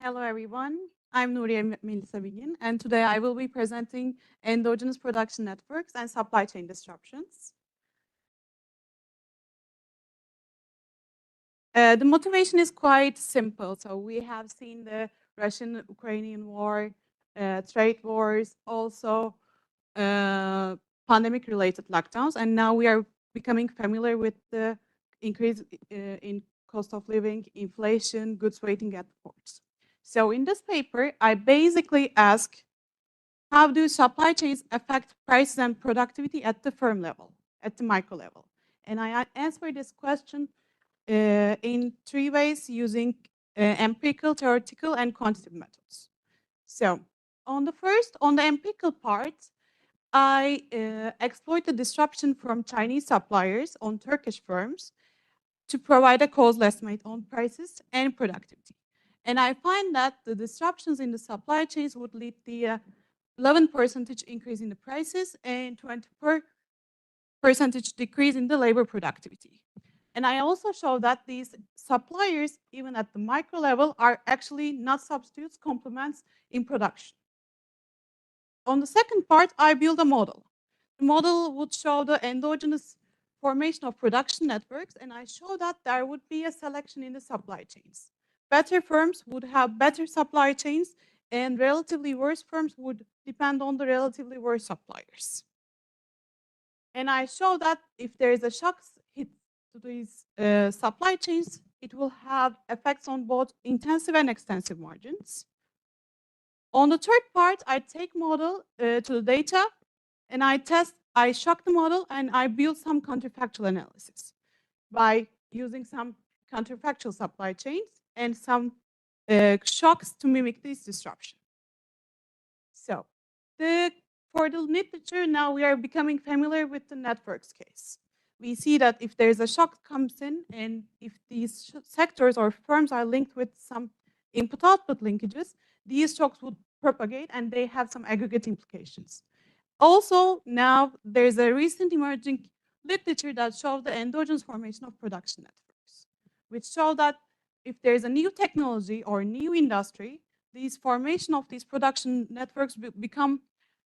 Hello, everyone. I'm Nuriye Melisa Bilgin, and today I will be presenting endogenous production networks and supply chain disruptions. The motivation is quite simple. So we have seen the Russian-Ukrainian war, trade wars, also pandemic-related lockdowns, and now we are becoming familiar with the increase in cost of living, inflation, goods waiting at ports. So in this paper, I basically ask, how do supply chains affect prices and productivity at the firm level, at the micro level? And I answer this question in three ways using empirical, theoretical, and quantitative methods. So on the empirical part, I exploit the disruption from Chinese suppliers on Turkish firms to provide a causal estimate on prices and productivity. And I find that the disruptions in the supply chains would lead to 11% increase in the prices and 20% decrease in the labor productivity. And I also show that these suppliers, even at the micro level, are actually not substitutes, complements in production. On the second part, I build a model. The model would show the endogenous formation of production networks, and I show that there would be a selection in the supply chains. Better firms would have better supply chains, and relatively worse firms would depend on the relatively worse suppliers. And I show that if there is a shock hit to these supply chains, it will have effects on both intensive and extensive margins. On the third part, I take model to the data, and I shock the model, and I build some counterfactual analysis by using some counterfactual supply chains and some shocks to mimic this disruption. So for the literature, now we are becoming familiar with the networks case. We see that if there's a shock comes in, and if these sectors or firms are linked with some input-output linkages, these shocks would propagate, and they have some aggregate implications. Also, now there's a recent emerging literature that shows the endogenous formation of production networks, which show that if there's a new technology or new industry, these formation of these production networks become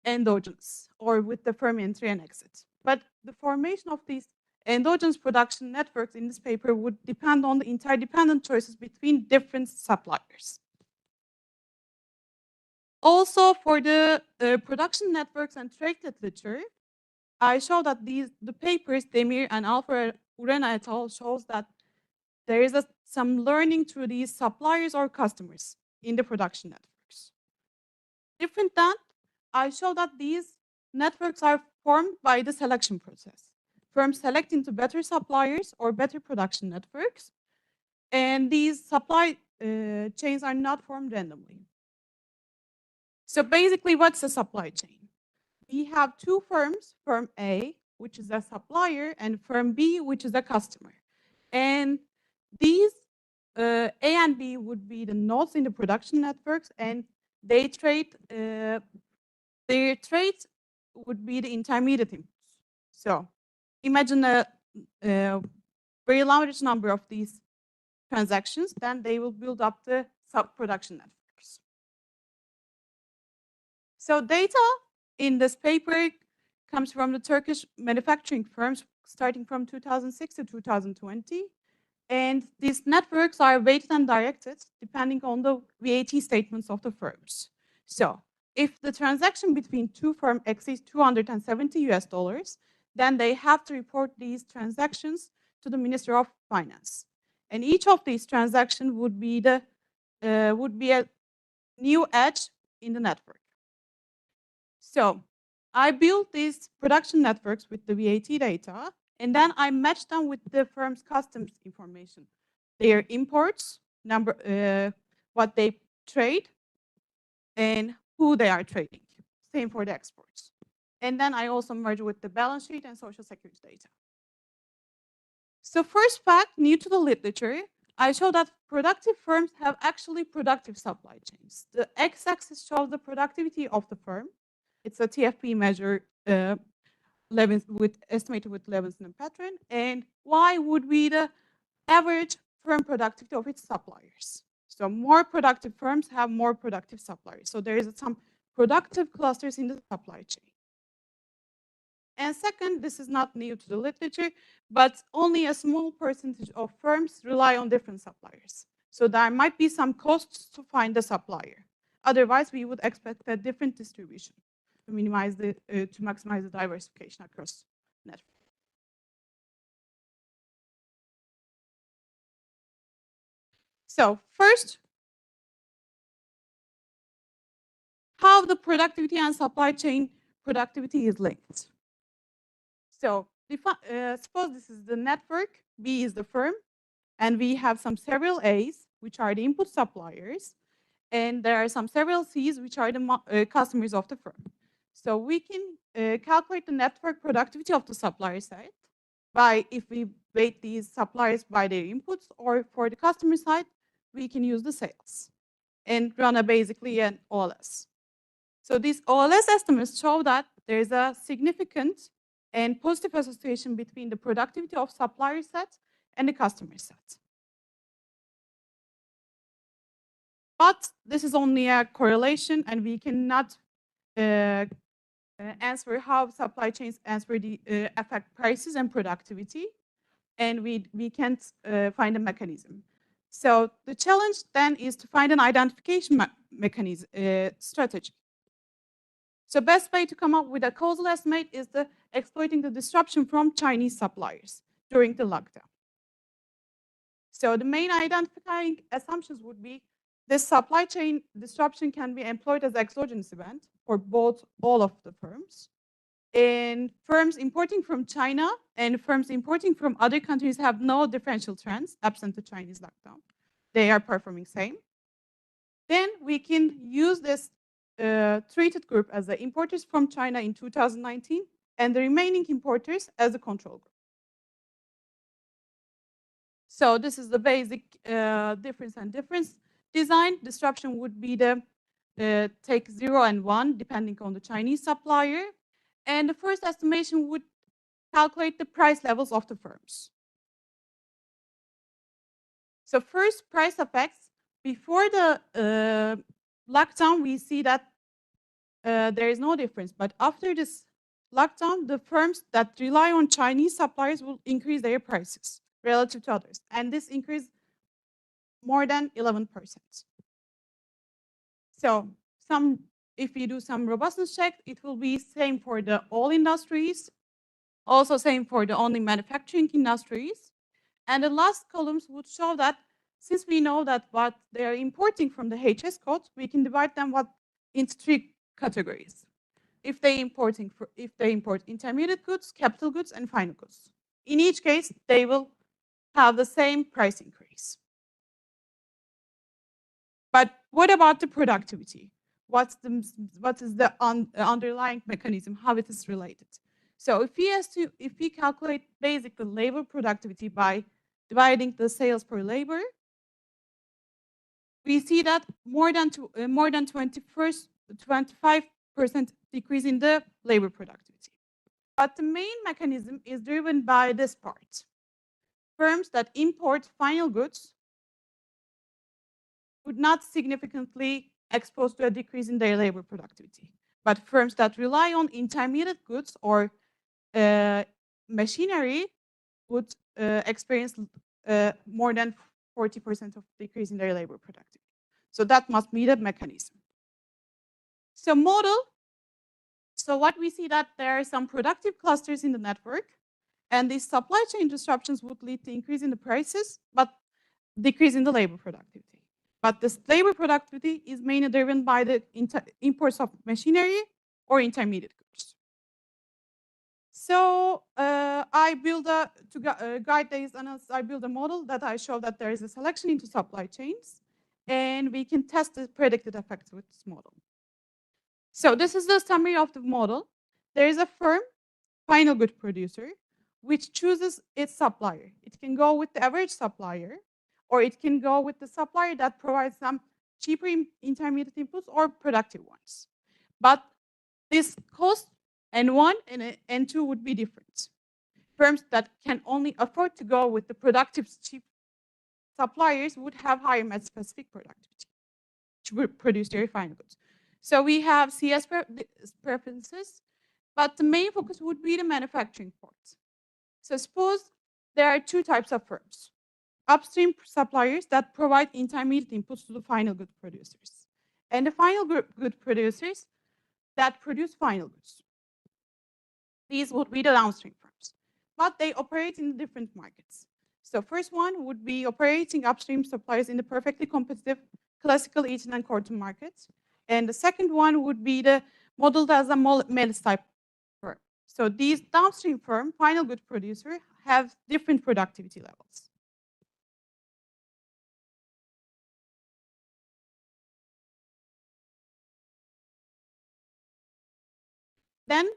endogenous, or with the firm entry and exit. But the formation of these endogenous production networks in this paper would depend on the interdependent choices between different suppliers. Also, for the production networks and trade literature, I show that the papers, Demir and Alfa Urena et al. Shows that there is some learning through these suppliers or customers in the production networks. Different than, I show that these networks are formed by the selection process. Firms select into better suppliers or better production networks, and these supply chains are not formed randomly. So basically, what's a supply chain? We have two firms, firm A, which is a supplier, and firm B, which is a customer. And these A and B would be the nodes in the production networks, and they trade, their trade would be the intermediate inputs. So imagine a very large number of these transactions, then they will build up the sub-production networks. So data in this paper comes from the Turkish manufacturing firms starting from 2006 to 2020. And these networks are weighted and directed depending on the VAT statements of the firms. So if the transaction between two firms exceeds $270, then they have to report these transactions to the Ministry of Finance. And each of these transactions would be a new edge in the network. So I built these production networks with the VAT data, and then I match them with the firm's customs information, their imports, what they trade, and who they are trading. Same for the exports. And then I also merge with the balance sheet and social security data. So first fact, new to the literature, I show that productive firms have actually productive supply chains. The x-axis shows the productivity of the firm. It's a TFP measure estimated with Levinson pattern. And y would be the average firm productivity of its suppliers. So more productive firms have more productive suppliers. So there is some productive clusters in the supply chain. And second, this is not new to the literature, but only a small percentage of firms rely on different suppliers. So there might be some costs to find a supplier. Otherwise, we would expect a different distribution to minimize to maximize the diversification across network. So first, how the productivity and supply chain productivity is linked. So suppose this is the network, B is the firm, and we have some several A's, which are the input suppliers, and there are some several C's, which are the customers of the firm. So we can calculate the network productivity of the supplier side by, if we weight these suppliers by their inputs, or for the customer side, we can use the sales and run basically an OLS. So these OLS estimates show that there is a significant and positive association between the productivity of supplier set and the customer set. But this is only a correlation, and we cannot answer how supply chains affect prices and productivity, and we can't find a mechanism. So the challenge then is to find an identification mechanism strategy. So best way to come up with a causal estimate is exploiting the disruption from Chinese suppliers during the lockdown. So the main identifying assumptions would be this supply chain disruption can be employed as exogenous event for all of the firms. And firms importing from China and firms importing from other countries have no differential trends absent the Chinese lockdown. They are performing same. Then we can use this treated group as the importers from China in 2019 and the remaining importers as a control group. So this is the basic difference and difference design. Disruption would be the take 0 and 1 depending on the Chinese supplier. And the first estimation would calculate the price levels of the firms. So first, price effects. Before the lockdown, we see that there is no difference. But after this lockdown, the firms that rely on Chinese suppliers will increase their prices relative to others. And this increase more than 11%. So if you do some robustness check, it will be same for the all industries, also same for the only manufacturing industries. And the last columns would show that since we know that what they are importing from the HS code, we can divide them into 3 categories. If they import intermediate goods, capital goods, and final goods. In each case, they will have the same price increase. But what about the productivity? What is the underlying mechanism, how it is related? So if we calculate basically labor productivity by dividing the sales per labor, we see that more than 25% decrease in the labor productivity. But the main mechanism is driven by this part. Firms that import final goods would not significantly expose to a decrease in their labor productivity. But firms that rely on intermediate goods or machinery would experience more than 40% of decrease in their labor productivity. So that must be the mechanism. So model. So what we see that there are some productive clusters in the network, and these supply chain disruptions would lead to increase in the prices, but decrease in the labor productivity. But this labor productivity is mainly driven by the imports of machinery or intermediate goods. So I build to guide this analysis, I build a model that I show that there is a selection into supply chains, and we can test the predicted effects with this model. So this is the summary of the model. There is a firm, final good producer, which chooses its supplier. It can go with the average supplier, or it can go with the supplier that provides some cheaper intermediate inputs or productive ones. But this cost N1 and N2 would be different. Firms that can only afford to go with the productive cheap suppliers would have higher match-specific productivity to produce their final goods. So we have CS preferences, but the main focus would be the manufacturing part. So suppose there are two types of firms. Upstream suppliers that provide intermediate inputs to the final good producers, and the final good producers that produce final goods. These would be the downstream firms, but they operate in different markets. So first one would be operating upstream suppliers in the perfectly competitive classical Eastern and Corton markets. And the second one would be the modeled as a MELIS type firm. So these downstream firm, final good producer, have different productivity levels. Then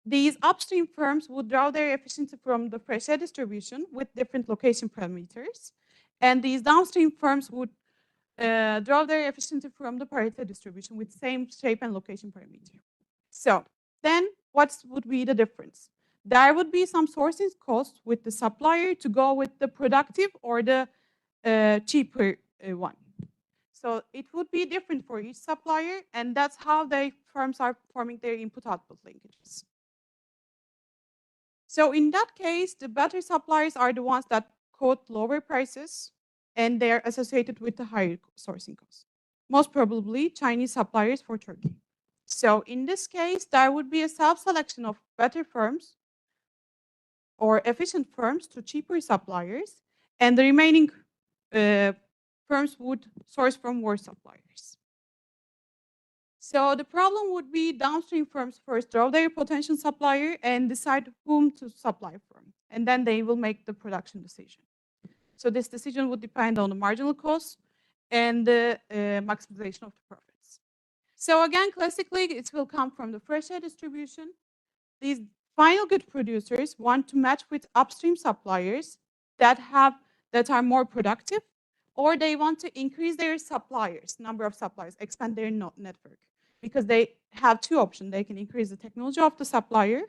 these upstream firms would draw their efficiency from the fresh air distribution with different location parameters. And these downstream firms would draw their efficiency from the Pareto distribution with same shape and location parameter. So then what would be the difference? There would be some sourcing cost with the supplier to go with the productive or the cheaper one. So it would be different for each supplier, and that's how they firms are forming their input-output linkages. So in that case, the better suppliers are the ones that quote lower prices, and they are associated with the higher sourcing costs. Most probably Chinese suppliers for Turkey. So in this case, there would be a self-selection of better firms or efficient firms to cheaper suppliers, and the remaining firms would source from worse suppliers. So the problem would be downstream firms first draw their potential supplier and decide whom to supply from, and then they will make the production decision. So this decision would depend on the marginal cost and the maximization of the profits. So again, classically, it will come from the fresh air distribution. These final good producers want to match with upstream suppliers that are more productive, or they want to increase their suppliers, number of suppliers, expand their network. Because they have two options. They can increase the technology of the supplier,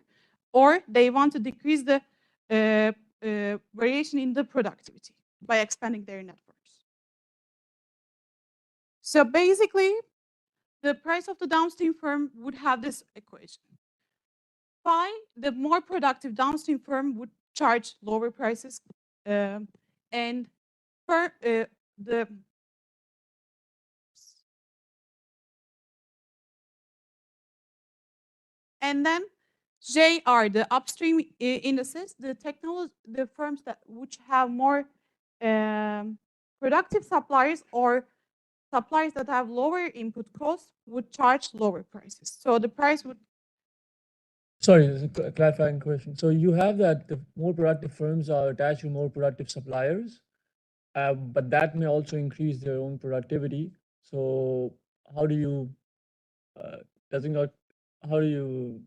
or they want to decrease the variation in the productivity by expanding their networks. So basically, the price of the downstream firm would have this equation. Phi, the more productive downstream firm would charge lower prices, and for the and then J are the upstream indices, the firms that which have more productive suppliers or suppliers that have lower input costs would charge lower prices. So the price would. Sorry, a clarifying question. So you have that the more productive firms are attached to more productive suppliers, but that may also increase their own productivity. So how do you, how do you,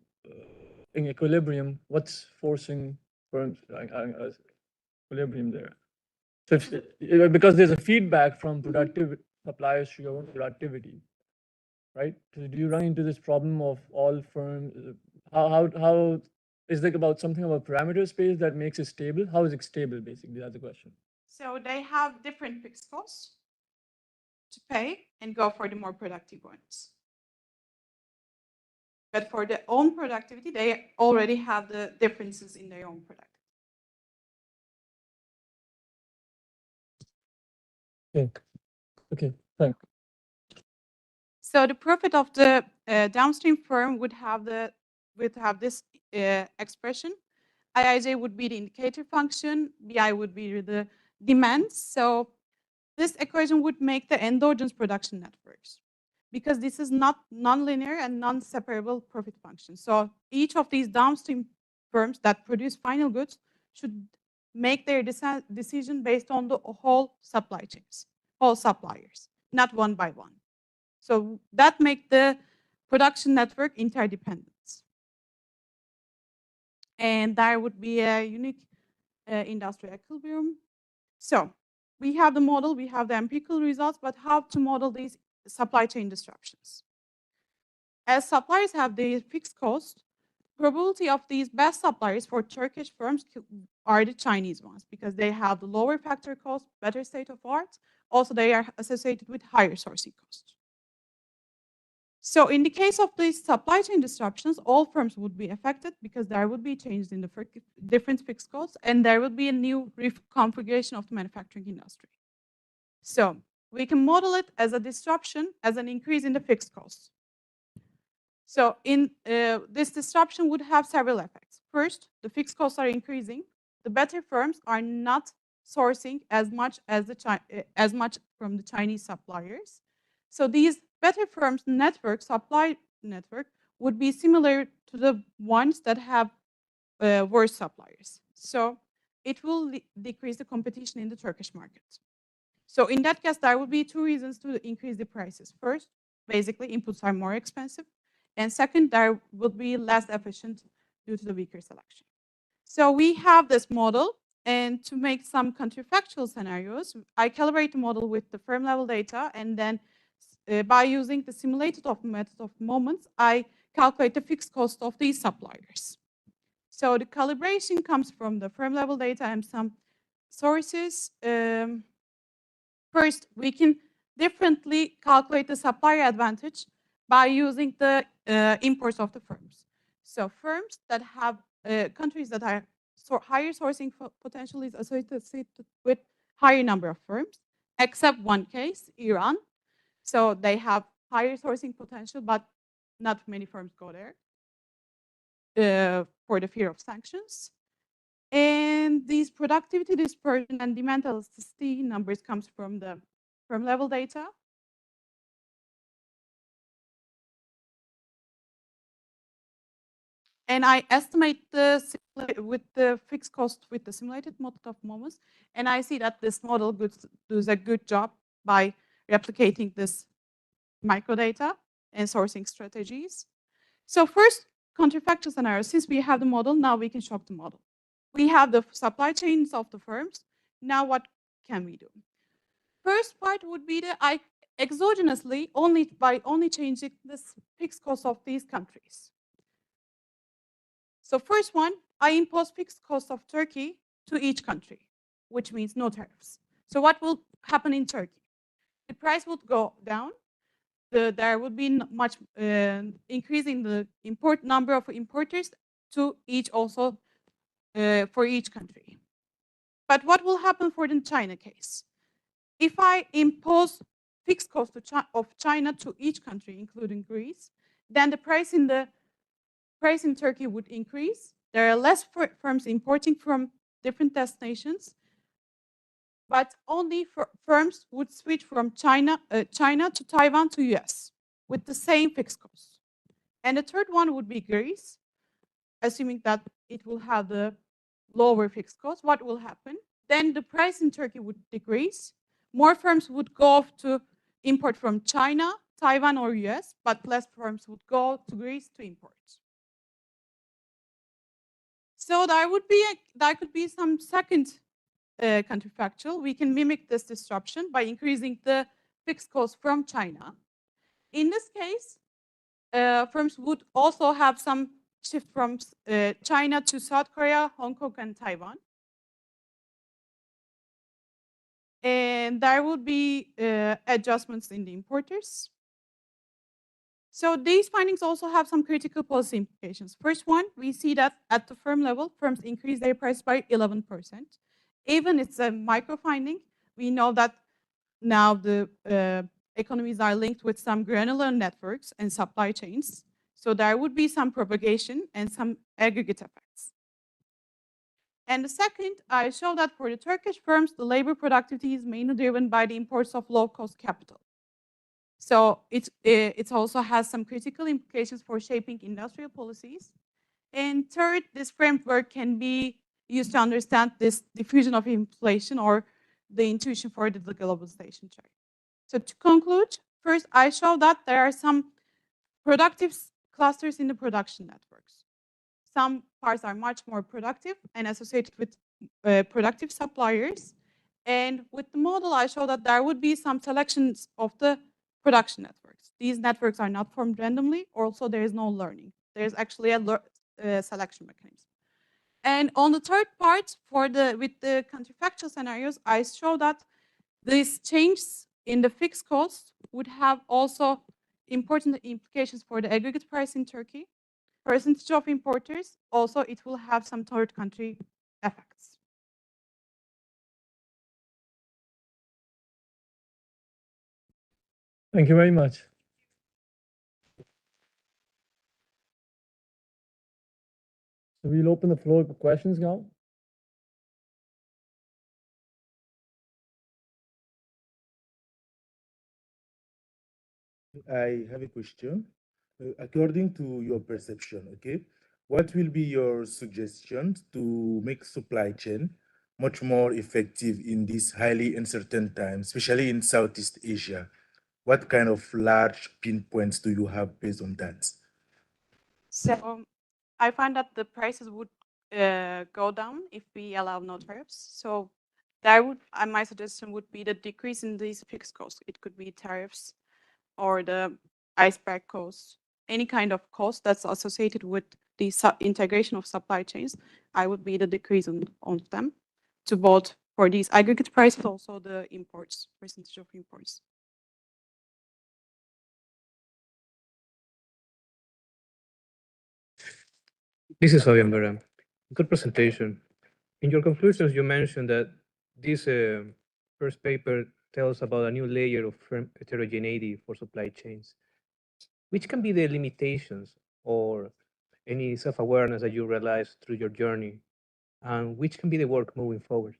in equilibrium, what's forcing firms equilibrium there? So because there's a feedback from productive suppliers to your own productivity, right? So do you run into this problem of all firms? How is it about something about parameter space that makes it stable? How is it stable, basically? That's the question. So they have different fixed costs to pay and go for the more productive ones. But for their own productivity, they already have the differences in their own productivity. Okay, thanks. So the profit of the downstream firm would have this expression. IIJ would be the indicator function. BI would be the demand. So this equation would make the endogenous production networks, because this is not nonlinear and non-separable profit function. So each of these downstream firms that produce final goods should make their decision based on the whole supply chains, whole suppliers, not one by one. So that makes the production network interdependent. And there would be a unique industrial equilibrium. So we have the model, we have the empirical results, but how to model these supply chain disruptions? As suppliers have their fixed costs, probability of these best suppliers for Turkish firms are the Chinese ones because they have the lower factor cost, better state of art. Also, they are associated with higher sourcing costs. So in the case of these supply chain disruptions, all firms would be affected because there would be changes in the different fixed costs and there would be a new reconfiguration of the manufacturing industry. So we can model it as a disruption, as an increase in the fixed costs. So in this disruption would have several effects. First, the fixed costs are increasing. The better firms are not sourcing as much from the Chinese suppliers. So these better firms' network, supply network, would be similar to the ones that have worse suppliers. So it will decrease the competition in the Turkish market. So in that case, there would be two reasons to increase the prices. First, basically inputs are more expensive. And second, there would be less efficient due to the weaker selection. So we have this model, and to make some counterfactual scenarios, I calibrate the model with the firm level data, and then by using the simulated method of moments, I calculate the fixed cost of these suppliers. So the calibration comes from the firm level data and some sources. First, we can differently calculate the supplier advantage by using the imports of the firms. So firms that have countries that are higher sourcing potential is associated with higher number of firms, except one case, Iran. So they have higher sourcing potential, but not many firms go there for the fear of sanctions. And these productivity dispersion and demand elasticity numbers comes from the firm level data. And I estimate with the fixed cost with the simulated method of moments. And I see that this model does a good job by replicating this microdata and sourcing strategies. So first, counterfactual scenario. Since we have the model, now we can shock the model. We have the supply chains of the firms. Now what can we do? First part would be the exogenously by only changing the fixed cost of these countries. So first one, I impose fixed cost of Turkey to each country, which means no tariffs. So what will happen in Turkey? The price would go down. There would be much increasing the number of importers to each also for each country. But what will happen for the China case? If I impose fixed cost of China to each country, including Greece, then the price in Turkey would increase. There are less firms importing from different destinations, but only firms would switch from China to Taiwan to US with the same fixed cost. And the third one would be Greece, assuming that it will have the lower fixed cost. What will happen? Then the price in Turkey would decrease. More firms would go to import from China, Taiwan, or US, but less firms would go to Greece to import. So there could be some second counterfactual. We can mimic this disruption by increasing the fixed cost from China. In this case, firms would also have some shift from China to South Korea, Hong Kong, and Taiwan. And there would be adjustments in the importers. So these findings also have some critical policy implications. First one, we see that at the firm level, firms increase their price by 11%. Even it's a micro finding, we know that now the economies are linked with some granular networks and supply chains. So there would be some propagation and some aggregate effects. And the second, I show that for the Turkish firms, the labor productivity is mainly driven by the imports of low-cost capital. So it also has some critical implications for shaping industrial policies. And third, this framework can be used to understand this diffusion of inflation or the intuition for the globalization trade. So to conclude, first, I show that there are some productive clusters in the production networks. Some parts are much more productive and associated with productive suppliers. And with the model, I show that there would be some selections of the production networks. These networks are not formed randomly. Also, there is no learning. There's actually a selection mechanism. And on the third part, with the counterfactual scenarios, I show that these changes in the fixed cost would have also important implications for the aggregate price in Turkey, percentage of importers. Also, it will have some third country effects. Thank you very much. So we'll open the floor for questions now. I have a question. According to your perception, okay, what will be your suggestions to make supply chain much more effective in these highly uncertain times, especially in Southeast Asia? What kind of large pinpoints do you have based on that? So I find that the prices would go down if we allow no tariffs. So my suggestion would be the decrease in these fixed costs. It could be tariffs or the iceberg cost, any kind of cost that's associated with the integration of supply chains. I would be the decrease on them to both for these aggregate prices, also the imports, percentage of imports. This is Fabian Vera. Good presentation. In your conclusions, you mentioned that this first paper tells about a new layer of firm heterogeneity for supply chains. Which can be the limitations or any self-awareness that you realized through your journey, and which can be the work moving forward?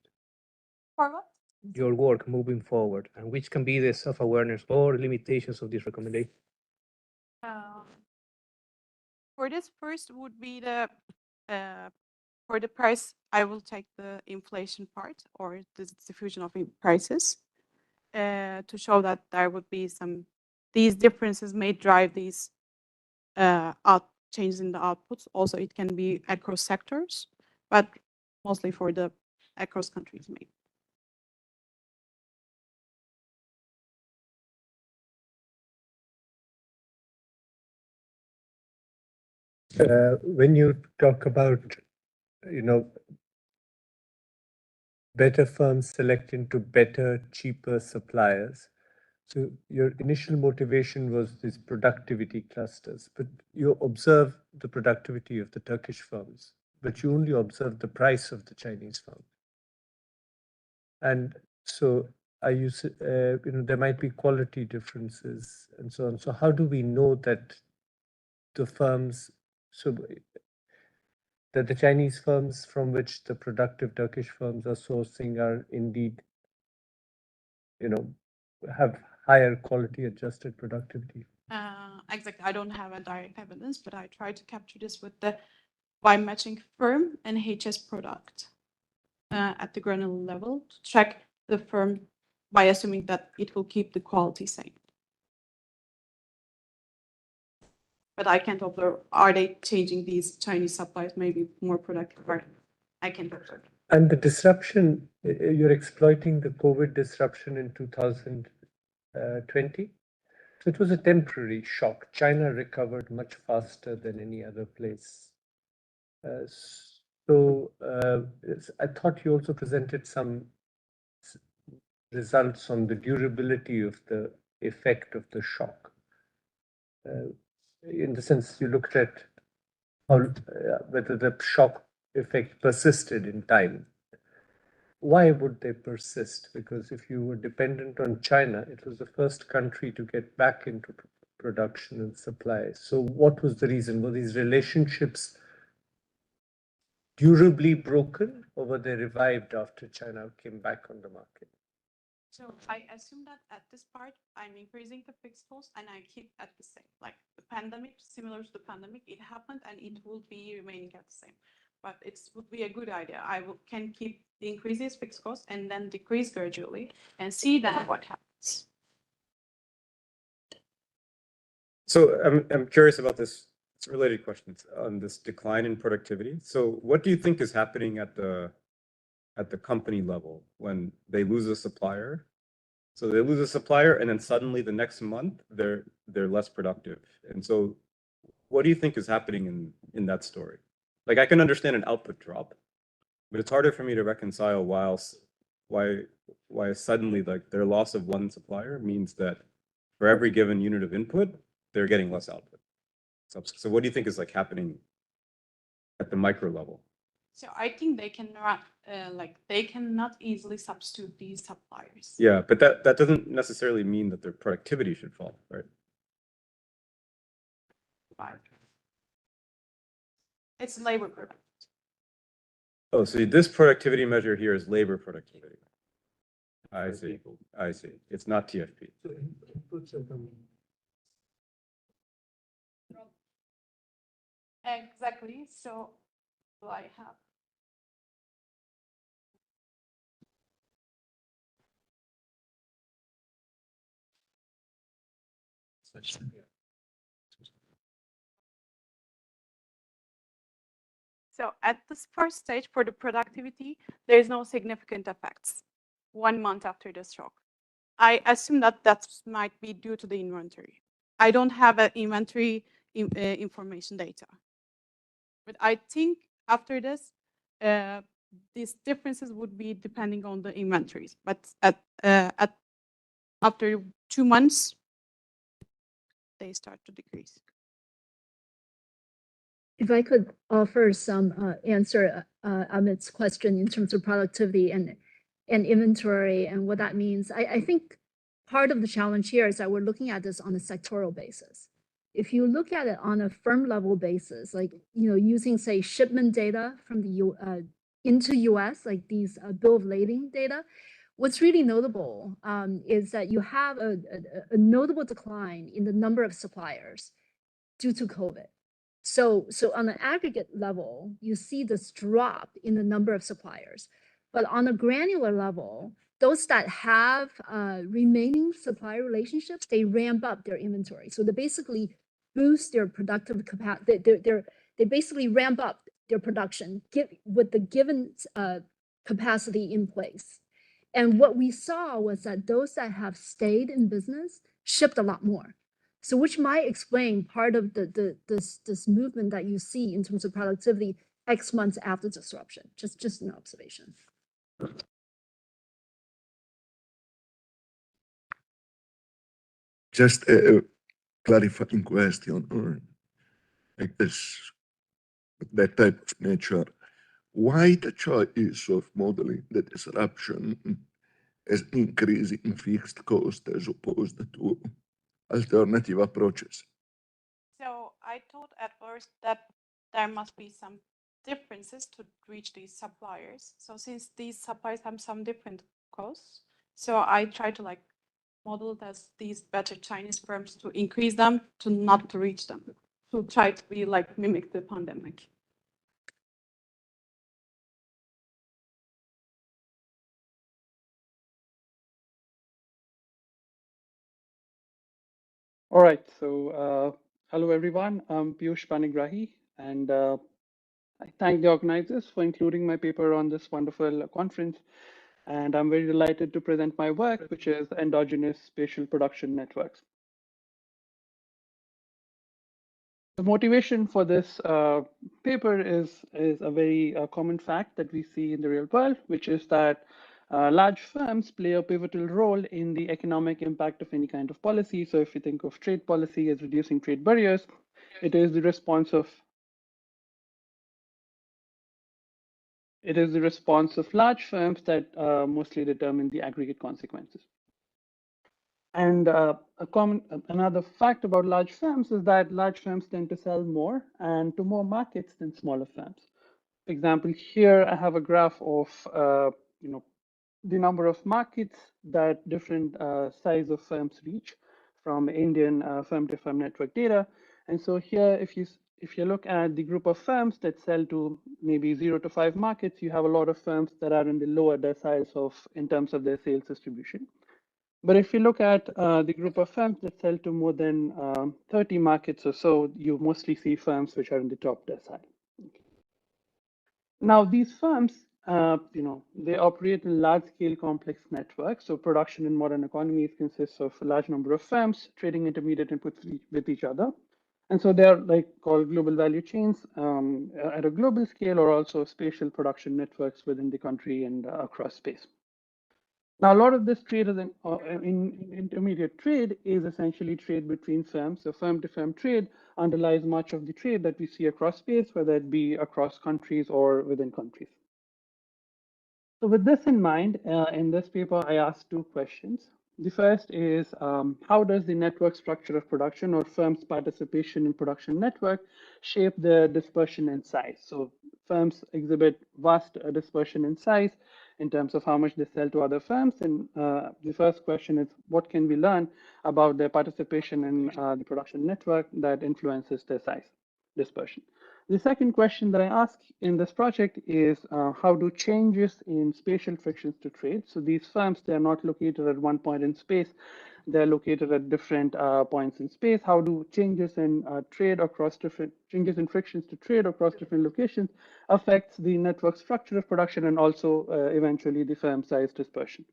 For what? Your work moving forward, and which can be the self-awareness or limitations of this recommendation? For this first would be the for the price, I will take the inflation part or the diffusion of prices to show that there would be these differences may drive these changes in the outputs. Also, it can be across sectors, but mostly for the across countries maybe. When you talk about, better firms select into better, cheaper suppliers, so your initial motivation was these productivity clusters, but you observe the productivity of the Turkish firms, but you only observe the price of the Chinese firm. And so there might be quality differences and so on. So how do we know that the firms, that the Chinese firms from which the productive Turkish firms are sourcing are indeed, have higher quality adjusted productivity? Exactly. I don't have a direct evidence, but I try to capture this by matching firm and HS product at the granular level to track the firm by assuming that it will keep the quality same. But I can't observe, are they changing these Chinese suppliers maybe more productive? I can't observe. And the disruption, you're exploiting the COVID disruption in 2020. So it was a temporary shock. China recovered much faster than any other place. I thought you also presented some results on the durability of the effect of the shock. In the sense you looked at whether the shock effect persisted in time. Why would they persist? Because if you were dependent on China, it was the first country to get back into production and supply. So what was the reason? Were these relationships durably broken, or were they revived after China came back on the market? So I assume that at this part, I'm increasing the fixed cost and I keep at the same. Like the pandemic, similar to the pandemic, it happened and it will be remaining at the same. But it would be a good idea. Can keep the increases fixed cost and then decrease gradually and see then what happens. So I'm curious about this. It's a related question on this decline in productivity. So what do you think is happening at the company level when they lose a supplier? So they lose a supplier, and then suddenly the next month they're less productive. And so, what do you think is happening in that story? Like I can understand an output drop, but it's harder for me to reconcile why suddenly like their loss of one supplier means that for every given unit of input, they're getting less output. So what do you think is like happening at the micro level? So I think they cannot, they cannot easily substitute these suppliers. Yeah, but that doesn't necessarily mean that their productivity should fall, right? Right. It's labor productivity. Oh, so this productivity measure here is labor productivity. I see. I see. It's not TFP. Exactly. So do I have? So at this first stage for the productivity, there is no significant effects 1 month after the shock. I assume that that might be due to the inventory. I don't have an inventory information data. But I think after this, these differences would be depending on the inventories. But after 2 months, they start to decrease. If I could offer some answer Amit's question in terms of productivity and inventory and what that means, I think part of the challenge here is that we're looking at this on a sectoral basis. If you look at it on a firm level basis, like using say shipment data from the into US, like these bill of lading data, what's really notable is that you have a notable decline in the number of suppliers due to COVID. So on an aggregate level, you see this drop in the number of suppliers. But on a granular level, those that have remaining supplier relationships, they ramp up their inventory. So they basically boost their productive capacity. They basically ramp up their production with the given capacity in place. And what we saw was that those that have stayed in business shipped a lot more. So which might explain part of this movement that you see in terms of productivity X months after disruption. Just an observation. Just a clarifying question on like this, that type of nature. Why the choice of modeling the disruption as increase in fixed cost as opposed to alternative approaches? So I thought at first that there must be some differences to reach these suppliers. So since these suppliers have some different costs, so I try to model it as these better Chinese firms to increase them, to not to reach them, to try to be mimic the pandemic. All right, so hello everyone, I'm Piyush Panigrahi, and I thank the organizers for including my paper on this wonderful conference. And I'm very delighted to present my work, which is endogenous spatial production networks. The motivation for this paper is a very common fact that we see in the real world, which is that large firms play a pivotal role in the economic impact of any kind of policy. So if you think of trade policy as reducing trade barriers, it is the response of large firms that mostly determine the aggregate consequences. And another fact about large firms is that large firms tend to sell more and to more markets than smaller firms. For example, here I have a graph of the number of markets that different size of firms reach from Indian firm-to-firm network data. And so here, if you look at the group of firms that sell to maybe 0 to 5 markets, you have a lot of firms that are in the lower deciles in terms of their sales distribution. But if you look at the group of firms that sell to more than 30 markets or so, you mostly see firms which are in the top decile. Now, these firms, they operate in large-scale complex networks. So production in modern economies consists of a large number of firms trading intermediate inputs with each other. And so they're like called global value chains at a global scale, or also spatial production networks within the country and across space. Now, a lot of this trade is in intermediate trade is essentially trade between firms. So firm-to-firm trade underlies much of the trade that we see across space, whether it be across countries or within countries. So with this in mind, in this paper, I asked two questions. The first is, how does the network structure of production or firms' participation in production network shape their dispersion in size? So firms exhibit vast dispersion in size in terms of how much they sell to other firms. And the first question is, what can we learn about their participation in the production network that influences their size dispersion? The second question that I ask in this project is, how do changes in spatial frictions to trade? So these firms, they're not located at one point in space, they're located at different points in space. How do changes in changes in frictions to trade across different locations affects the network structure of production and also eventually the firm size dispersion?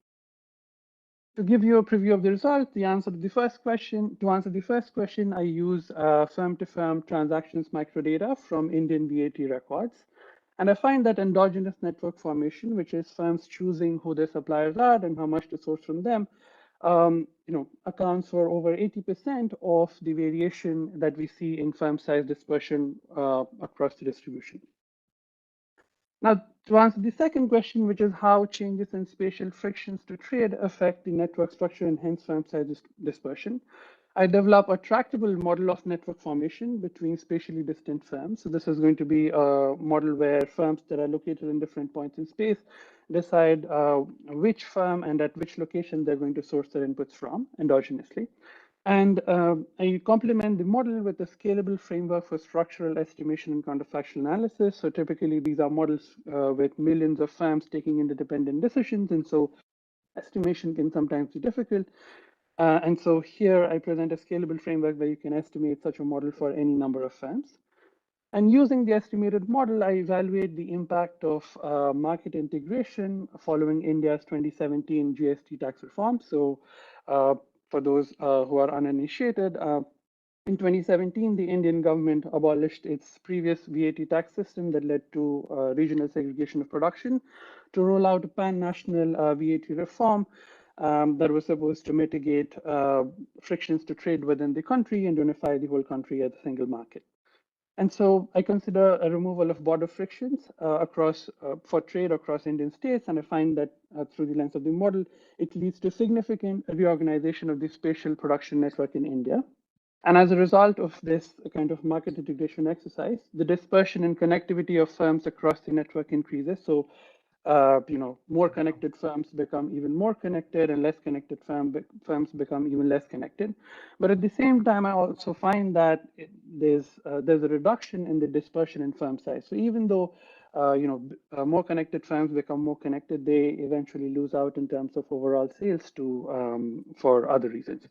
To give you a preview of the result, to answer the first question, I use firm-to-firm transactions microdata from Indian VAT records. And I find that endogenous network formation, which is firms choosing who their suppliers are and how much to source from them, accounts for over 80% of the variation that we see in firm size dispersion across the distribution. Now, to answer the second question, which is how changes in spatial frictions to trade affect the network structure and hence firm size dispersion, I develop a tractable model of network formation between spatially distant firms. So this is going to be a model where firms that are located in different points in space decide which firm and at which location they're going to source their inputs from endogenously. And I complement the model with a scalable framework for structural estimation and counterfactual analysis. So typically these are models with millions of firms taking independent decisions. And so estimation can sometimes be difficult. And so here I present a scalable framework where you can estimate such a model for any number of firms. And using the estimated model, I evaluate the impact of market integration following India's 2017 GST tax reform. So for those who are uninitiated, in 2017, the Indian government abolished its previous VAT tax system that led to regional segregation of production to roll out a pan-national VAT reform that was supposed to mitigate frictions to trade within the country and unify the whole country as a single market. And so I consider a removal of border frictions for trade across Indian states. And I find that through the lens of the model, it leads to significant reorganization of the spatial production network in India. And as a result of this kind of market integration exercise, the dispersion and connectivity of firms across the network increases. So, more connected firms become even more connected, and less connected firms become even less connected. But at the same time, I also find that there's a reduction in the dispersion in firm size. So even though more connected firms become more connected, they eventually lose out in terms of overall sales for other reasons.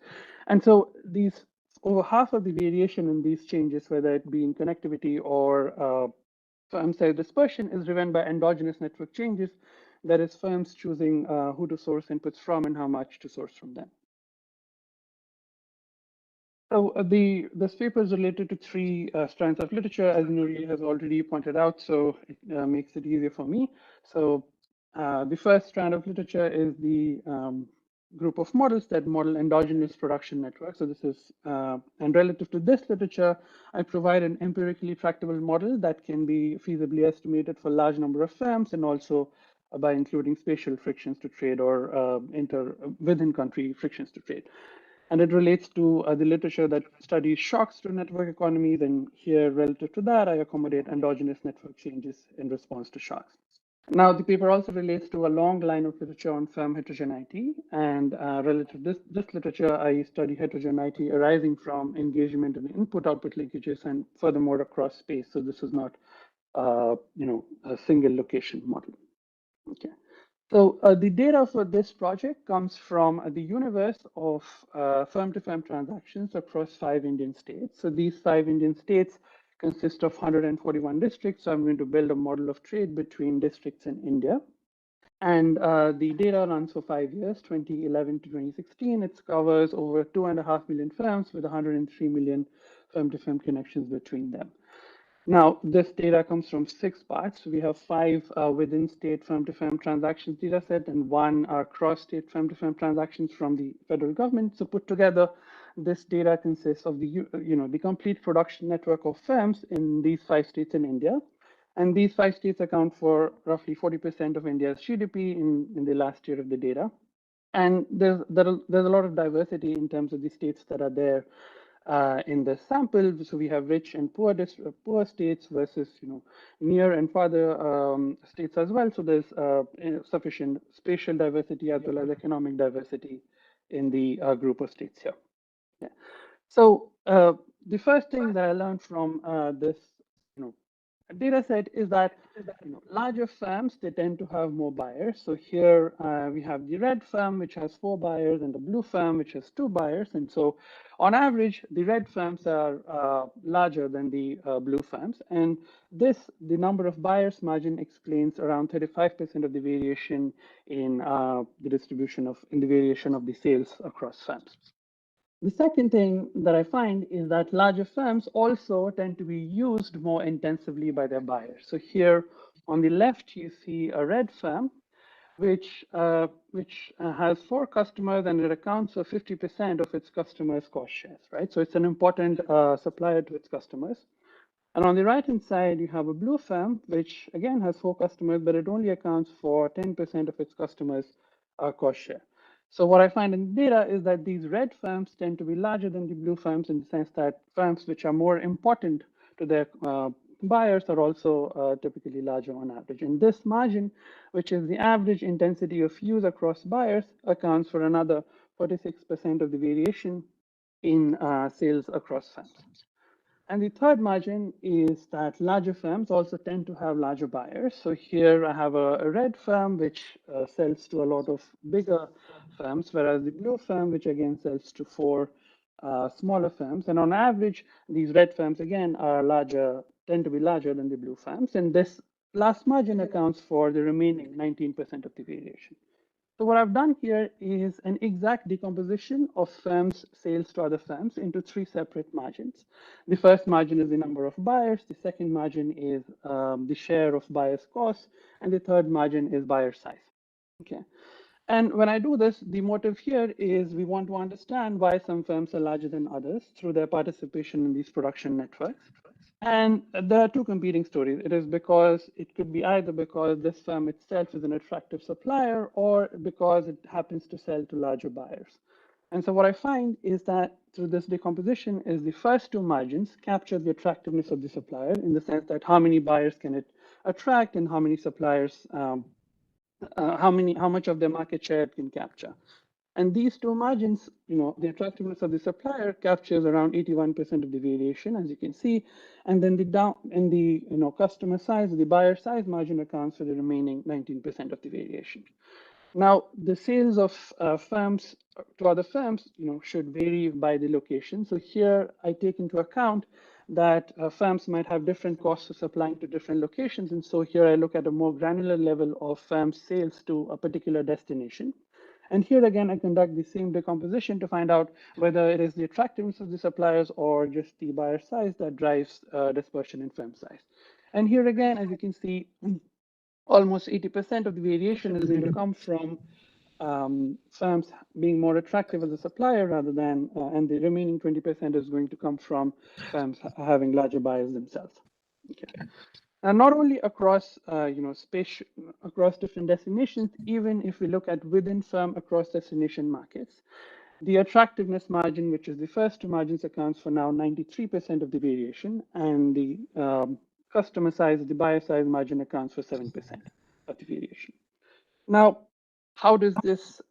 And so these over half of the variation in these changes, whether it be in connectivity or firm size dispersion, is driven by endogenous network changes. That is, firms choosing who to source inputs from and how much to source from them. So this paper is related to three strands of literature, as Nuri has already pointed out, so it makes it easier for me. So the first strand of literature is the group of models that model endogenous production networks. So this is, and relative to this literature, I provide an empirically tractable model that can be feasibly estimated for a large number of firms, and also by including spatial frictions to trade or within country frictions to trade. And it relates to the literature that studies shocks to network economies. And here, relative to that, I accommodate endogenous network changes in response to shocks. Now, the paper also relates to a long line of literature on firm heterogeneity. And relative to this literature, I study heterogeneity arising from engagement in input-output linkages and furthermore across space. So this is not, a single location model. Okay. So the data for this project comes from the universe of firm-to-firm transactions across 5 Indian states. So these 5 Indian states consist of 141 districts. So I'm going to build a model of trade between districts in India. And the data runs for 5 years, 2011 to 2016. It covers over 2.5 million firms with 103 million firm-to-firm connections between them. Now, this data comes from 6 parts. We have 5 within-state firm-to-firm transactions data set and 1 cross-state firm-to-firm transactions from the federal government. So put together, this data consists of the complete production network of firms in these 5 states in India. And these 5 states account for roughly 40% of India's GDP in the last year of the data. And there's a lot of diversity in terms of the states that are there in the sample. So we have rich and poor states versus near and farther states as well. So there's sufficient spatial diversity as well as economic diversity in the group of states here. Yeah. So the first thing that I learned from this data set is that larger firms, they tend to have more buyers. So here we have the red firm, which has 4 buyers, and the blue firm, which has 2 buyers. And so on average, the red firms are larger than the blue firms. And the number of buyers margin explains around 35% of the variation in the variation of the sales across firms. The second thing that I find is that larger firms also tend to be used more intensively by their buyers. So here on the left, you see a red firm, which has 4 customers, and it accounts for 50% of its customers' cost shares, right? So it's an important supplier to its customers. And on the right-hand side, you have a blue firm, which again has 4 customers, but it only accounts for 10% of its customers' cost share. So what I find in the data is that these red firms tend to be larger than the blue firms in the sense that firms which are more important to their buyers are also typically larger on average. And this margin, which is the average intensity of use across buyers, accounts for another 46% of the variation in sales across firms. And the third margin is that larger firms also tend to have larger buyers. So here I have a red firm, which sells to a lot of bigger firms, whereas the blue firm, which again sells to 4 smaller firms. And on average, these red firms, again, tend to be larger than the blue firms. And this last margin accounts for the remaining 19% of the variation. So what I've done here is an exact decomposition of firms' sales to other firms into 3 separate margins. The first margin is the number of buyers, the second margin is the share of buyers' costs, and the third margin is buyer size. Okay. And when I do this, the motive here is we want to understand why some firms are larger than others through their participation in these production networks. And there are 2 competing stories. It could be either because this firm itself is an attractive supplier or because it happens to sell to larger buyers. And so what I find is that through this decomposition is the first 2 margins capture the attractiveness of the supplier in the sense that how many buyers can it attract and how many suppliers, how much of their market share it can capture. And these 2 margins, the attractiveness of the supplier captures around 81% of the variation, as you can see. And then the customer size, the buyer size margin accounts for the remaining 19% of the variation. Now, the sales of firms to other firms, should vary by the location. So here I take into account that firms might have different costs of supplying to different locations. And so here I look at a more granular level of firms' sales to a particular destination. And here again, I conduct the same decomposition to find out whether it is the attractiveness of the suppliers or just the buyer size that drives dispersion in firm size. And here again, as you can see, almost 80% of the variation is going to come from firms being more attractive as a supplier rather than, and the remaining 20% is going to come from firms having larger buyers themselves. Okay. And not only across, across different destinations, even if we look at within firm across destination markets, the attractiveness margin, which is the first 2 margins, accounts for now 93% of the variation, and the customer size, the buyer size margin accounts for 7% of the variation. Now, how does this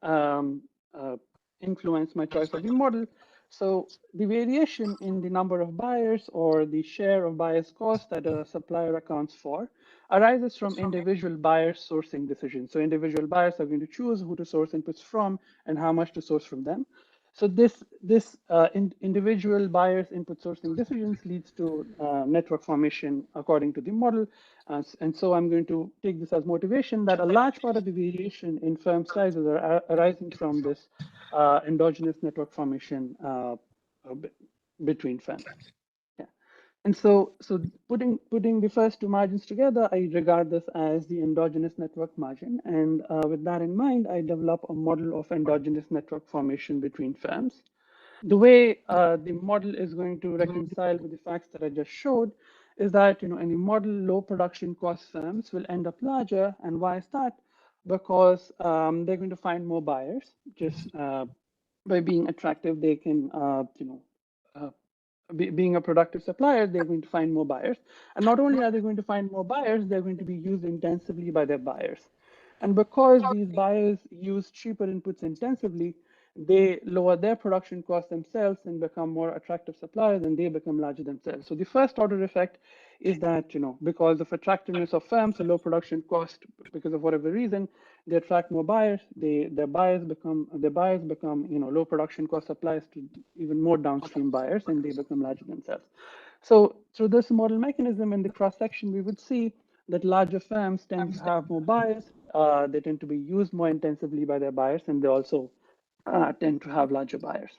influence my choice of the model? So the variation in the number of buyers or the share of buyers' cost that a supplier accounts for arises from individual buyers' sourcing decisions. So individual buyers are going to choose who to source inputs from and how much to source from them. So this individual buyers' input sourcing decisions leads to network formation according to the model. And so I'm going to take this as motivation that a large part of the variation in firm sizes are arising from this endogenous network formation between firms. And so putting the first two margins together, I regard this as the endogenous network margin. And with that in mind, I develop a model of endogenous network formation between firms. The way the model is going to reconcile with the facts that I just showed is that, in the model, low production cost firms will end up larger. And why is that? Because they're going to find more buyers. Just by being attractive, they can, being a productive supplier, they're going to find more buyers. And not only are they going to find more buyers, they're going to be used intensively by their buyers. And because these buyers use cheaper inputs intensively, they lower their production costs themselves and become more attractive suppliers, and they become larger themselves. So the first order effect is that, because of attractiveness of firms, a low production cost, because of whatever reason, they attract more buyers. Their buyers become low production cost suppliers to even more downstream buyers, and they become larger themselves. So through this model mechanism in the cross section, we would see that larger firms tend to have more buyers. They tend to be used more intensively by their buyers, and they also tend to have larger buyers.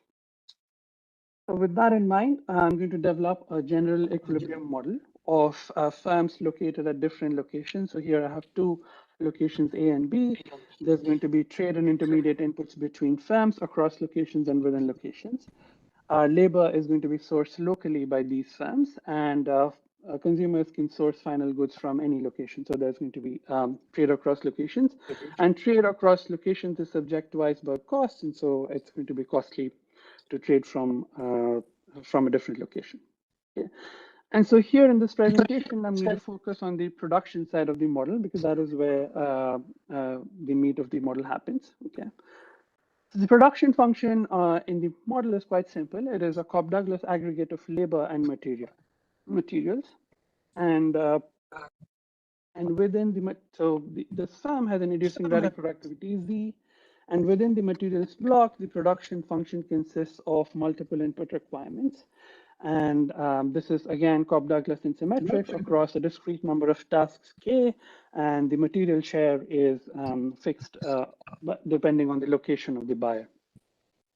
So with that in mind, I'm going to develop a general equilibrium model of firms located at different locations. So here I have two locations, A and B. There's going to be trade and intermediate inputs between firms across locations and within locations. Labor is going to be sourced locally by these firms, and consumers can source final goods from any location. So there's going to be trade across locations, and trade across locations is subject to iceberg costs, and so it's going to be costly to trade from a different location. Okay. And so here in this presentation, I'm going to focus on the production side of the model because that is where the meat of the model happens. Okay. So the production function in the model is quite simple. It is a Cobb-Douglas aggregate of labor and materials, and within this firm has an idiosyncratic productivity Z, and within the materials block, the production function consists of multiple input requirements. And this is, again, Cobb-Douglas and symmetric across a discrete number of tasks K, and the material share is fixed depending on the location of the buyer.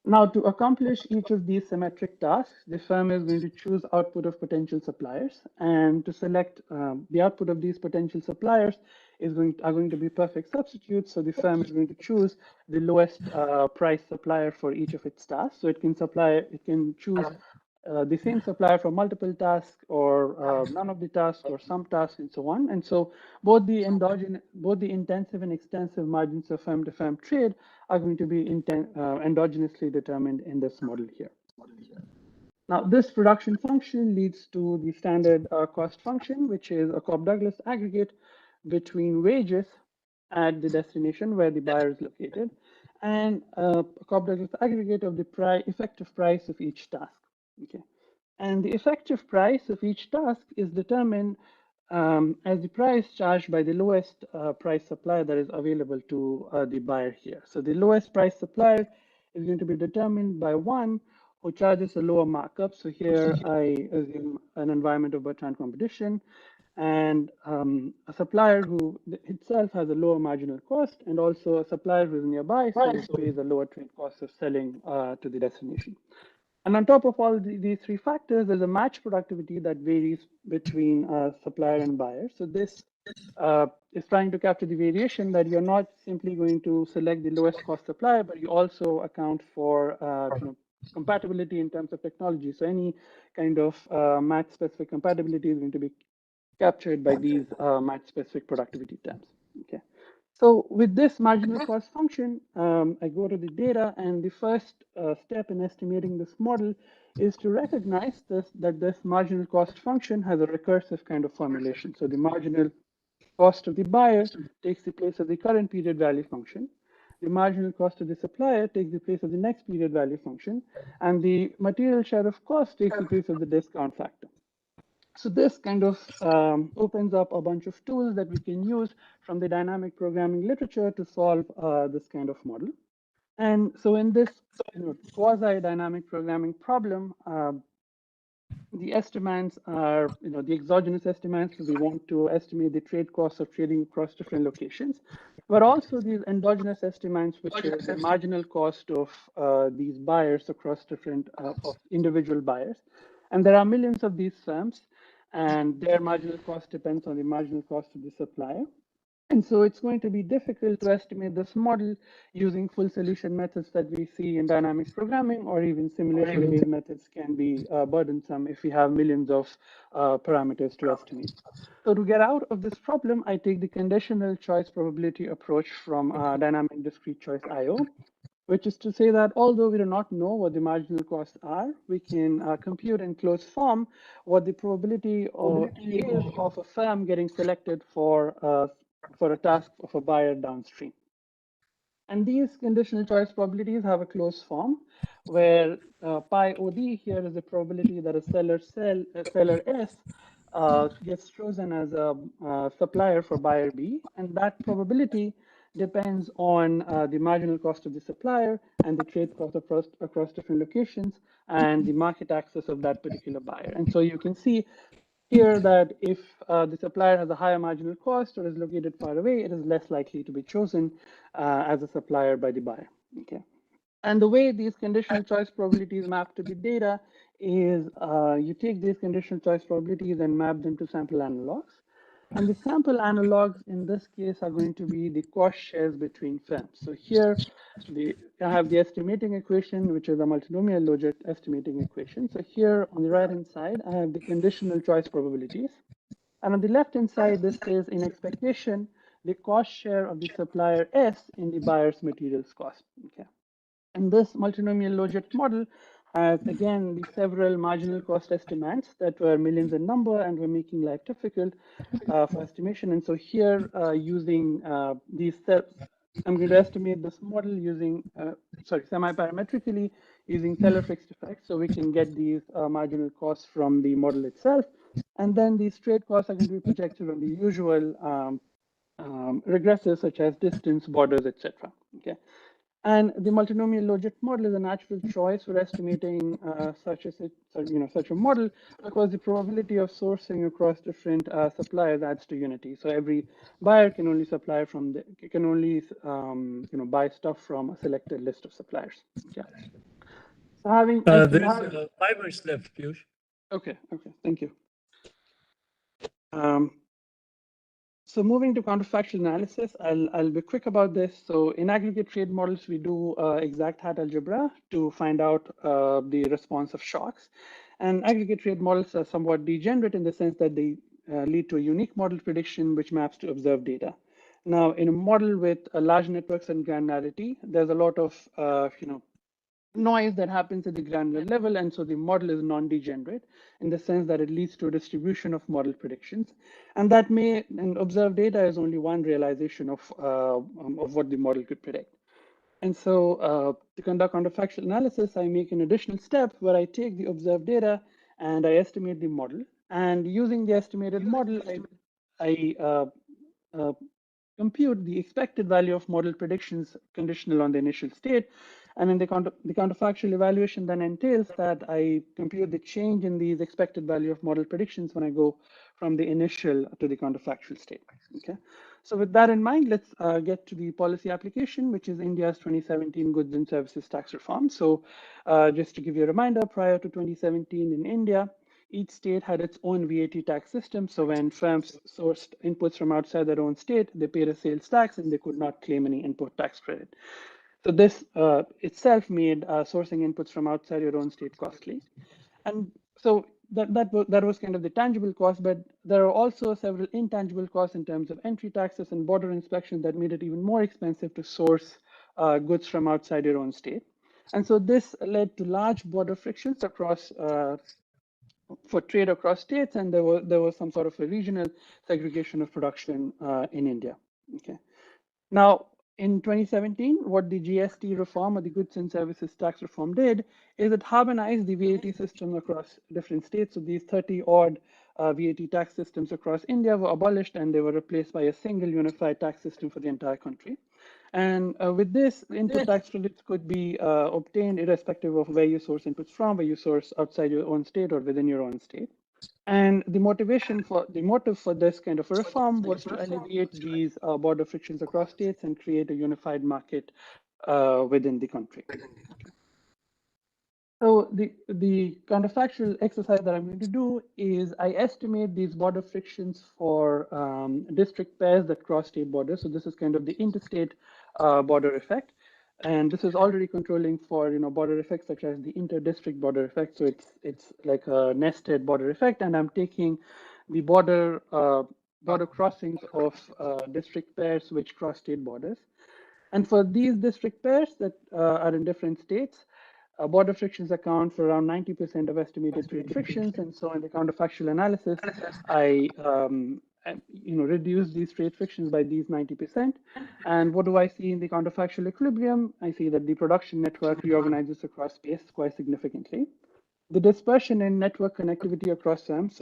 Now, to accomplish each of these symmetric tasks, the firm is going to choose output of potential suppliers, and to select the output of these potential suppliers are going to be perfect substitutes. So the firm is going to choose the lowest price supplier for each of its tasks. So it can choose the same supplier for multiple tasks, or none of the tasks, or some tasks, and so on. And so both the intensive and extensive margins of firm-to-firm trade are going to be endogenously determined in this model here. Now, this production function leads to the standard cost function, which is a Cobb-Douglas aggregate between wages at the destination where the buyer is located, and a Cobb-Douglas aggregate of the effective price of each task. Okay. And the effective price of each task is determined as the price charged by the lowest price supplier that is available to the buyer here. So the lowest price supplier is going to be determined by one who charges a lower markup. So here I assume an environment of Bertrand competition, and a supplier who itself has a lower marginal cost, and also a supplier who is nearby, so pays a lower trade cost of selling to the destination. And on top of all these three factors, there's a match productivity that varies between supplier and buyer. So this is trying to capture the variation that you're not simply going to select the lowest cost supplier, but you also account for compatibility in terms of technology. So any kind of match-specific compatibility is going to be captured by these match-specific productivity terms. Okay. So with this marginal cost function, I go to the data, and the first step in estimating this model is to recognize that this marginal cost function has a recursive kind of formulation. So the marginal cost of the buyer takes the place of the current period value function. The marginal cost of the supplier takes the place of the next period value function, and the material share of cost takes the place of the discount factor. So this kind of opens up a bunch of tools that we can use from the dynamic programming literature to solve this kind of model. And so in this quasi-dynamic programming problem, the estimates are, the exogenous estimates. We want to estimate the trade costs of trading across different locations, but also these endogenous estimates, which is the marginal cost of these buyers across different of individual buyers. And there are millions of these firms. and their marginal cost depends on the marginal cost of the supplier. And so it's going to be difficult to estimate this model using full solution methods that we see in dynamics programming, or even simulation-based methods can be burdensome if we have millions of parameters to estimate. So to get out of this problem, I take the conditional choice probability approach from dynamic discrete choice IO, which is to say that although we do not know what the marginal costs are, we can compute in closed form what the probability is of a firm getting selected for a task of a buyer downstream. And these conditional choice probabilities have a closed form where pi OD here is the probability that a seller S gets chosen as a supplier for buyer B, and that probability depends on the marginal cost of the supplier and the trade cost across different locations and the market access of that particular buyer. And so you can see here that if the supplier has a higher marginal cost or is located far away, it is less likely to be chosen as a supplier by the buyer. Okay. And the way these conditional choice probabilities map to the data is you take these conditional choice probabilities and map them to sample analogs. And the sample analogs in this case are going to be the cost shares between firms. So here I have the estimating equation, which is a multinomial logit estimating equation. So here on the right-hand side, I have the conditional choice probabilities. And on the left-hand side, this says in expectation, the cost share of the supplier S in the buyer's materials cost. Okay. And this multinomial logit model has, again, the several marginal cost estimates that were millions in number and were making life difficult for estimation. And so here, using these steps, I'm going to estimate this model using, semi-parametrically using Teller fixed effects, so we can get these marginal costs from the model itself. And then these trade costs are going to be projected on the usual regressors such as distance, borders, etc. Okay. And the multinomial logit model is a natural choice for estimating such a model, because the probability of sourcing across different suppliers adds to unity. So every buyer can only buy stuff from a selected list of suppliers. Okay. So having There's 5 minutes left, Piyush. Okay, thank you. So moving to counterfactual analysis, I'll be quick about this. So in aggregate trade models, we do exact hat algebra to find out the response of shocks. And aggregate trade models are somewhat degenerate in the sense that they lead to a unique model prediction which maps to observed data. Now, in a model with large networks and granularity, there's a lot of noise that happens at the granular level, and so the model is non-degenerate in the sense that it leads to a distribution of model predictions, and observed data is only one realization of what the model could predict. And so to conduct counterfactual analysis, I make an additional step where I take the observed data and I estimate the model, and using the estimated model, I compute the expected value of model predictions conditional on the initial state. And then the counterfactual evaluation then entails that I compute the change in these expected value of model predictions when I go from the initial to the counterfactual state. Okay. So with that in mind, let's get to the policy application, which is India's 2017 Goods and Services Tax Reform. So just to give you a reminder, prior to 2017 in India, each state had its own VAT tax system. So when firms sourced inputs from outside their own state, they paid a sales tax and they could not claim any input tax credit. So this itself made sourcing inputs from outside your own state costly. And so that was kind of the tangible cost, but there are also several intangible costs in terms of entry taxes and border inspections that made it even more expensive to source goods from outside your own state. And so this led to large border frictions across for trade across states, and there was some sort of a regional segregation of production in India. Okay. Now, in 2017, what the GST reform or the Goods and Services Tax Reform did is it harmonized the VAT system across different states. So these 30 odd VAT tax systems across India were abolished and they were replaced by a single unified tax system for the entire country. And with this, input tax credits could be obtained irrespective of where you source inputs from, where you source outside your own state or within your own state. And the motive for this kind of a reform was to alleviate these border frictions across states and create a unified market within the country. Okay. So the counterfactual exercise that I'm going to do is I estimate these border frictions for district pairs that cross state borders. So this is kind of the interstate border effect. And this is already controlling for border effects such as the inter-district border effect. So it's like a nested border effect, and I'm taking the border crossings of district pairs which cross state borders. And for these district pairs that are in different states, border frictions account for around 90% of estimated trade frictions. And so in the counterfactual analysis, I reduce these trade frictions by these 90%. And what do I see in the counterfactual equilibrium? I see that the production network reorganizes across space quite significantly. The dispersion in network connectivity across firms